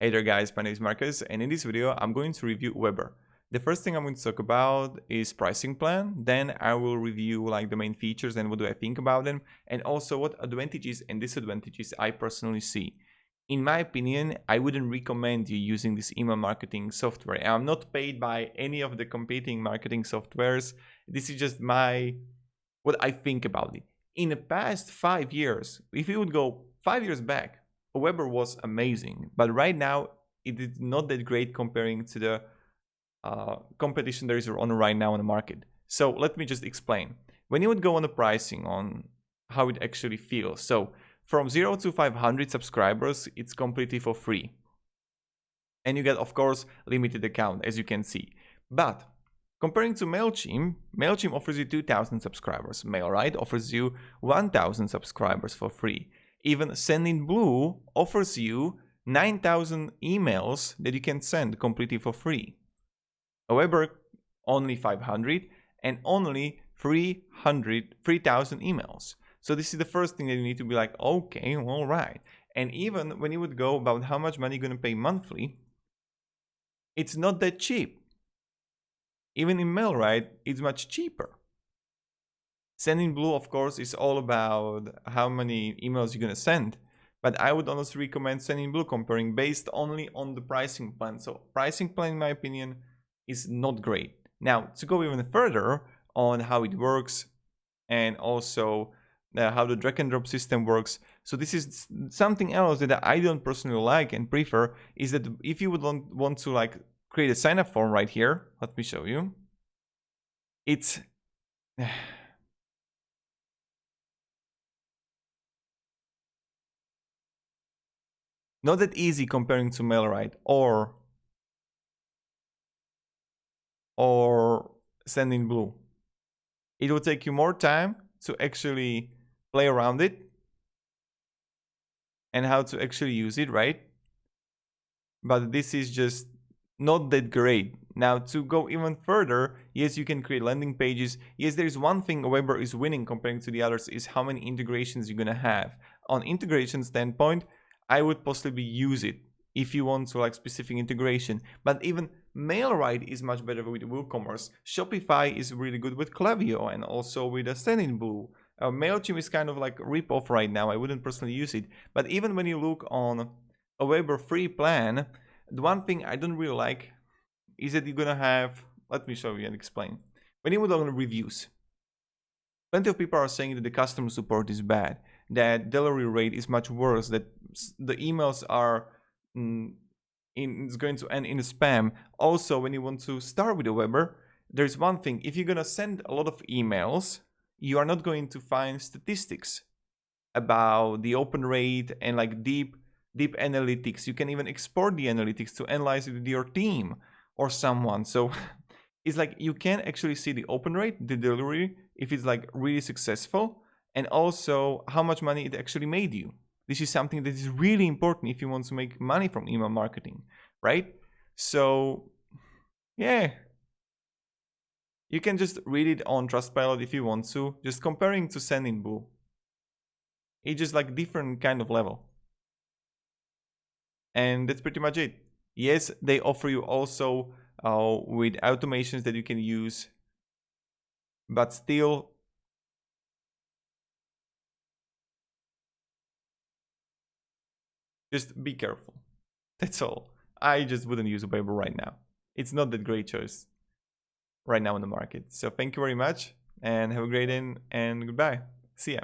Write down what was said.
Hey there guys, my name is Marcus, and in this video I'm going to review Aweber. The first thing I'm going to talk about is pricing plan, then I will review like the main features and what do I think about them, and also what advantages and disadvantages I personally see. In my opinion, I wouldn't recommend you using this email marketing software. I'm not paid by any of the competing marketing softwares. This is just what I think about it. In the past 5 years, if you would go 5 years back, Aweber was amazing, but right now it is not that great comparing to the competition there is on right now in the market. So let me just explain. When you would go on the pricing on how it actually feels. So from 0 to 500 subscribers, it's completely for free. And you get, of course, limited account, as you can see. But comparing to MailChimp offers you 2,000 subscribers. MailRite offers you 1,000 subscribers for free. Even Sendinblue offers you 9,000 emails that you can send completely for free. However, only 500 and only 3,000 emails. So this is the first thing that you need to be like, okay, all right. And even when you would go about how much money you're going to pay monthly, it's not that cheap. Even in MailRite, it's much cheaper. Sendinblue, of course, is all about how many emails you're going to send. But I would honestly recommend Sendinblue comparing based only on the pricing plan. So pricing plan, in my opinion, is not great. Now, to go even further on how it works and also how the drag and drop system works. So this is something else that I don't personally like and prefer, is that if you would want to like create a sign up form right here, let me show you. It's not that easy comparing to MailRite or Sendinblue. It will take you more time to actually play around it and how to actually use it, right? But this is just not that great. Now, to go even further, yes, you can create landing pages. Yes, there's one thing Aweber is winning comparing to the others is how many integrations you're gonna have. On integration standpoint, I would possibly use it if you want to like specific integration. But even MailRite is much better with WooCommerce. Shopify is really good with Klaviyo and also with Sendinblue. MailChimp is kind of like a rip-off right now. I wouldn't personally use it. But even when you look on Aweber free plan, the one thing I don't really like is that you're gonna have, let me show you and explain. When you would on reviews, plenty of people are saying that the customer support is bad, that delivery rate is much worse, that the emails are it's going to end in spam. Also, when you want to start with Aweber, there's one thing. If you're gonna send a lot of emails, you are not going to find statistics about the open rate and like deep analytics. You can even export the analytics to analyze it with your team or someone. So it's like you can actually see the open rate, the delivery, if it's like really successful, and also how much money it actually made you. This is something that is really important if you want to make money from email marketing, right? So yeah, you can just read it on Trustpilot if you want to, just comparing to Sendinblue. It's just like different kind of level. And that's pretty much it. Yes, they offer you also with automations that you can use, but still just be careful. That's all. I just wouldn't use Aweber right now. It's not that great choice right now in the market. So thank you very much and have a great day and goodbye. See ya.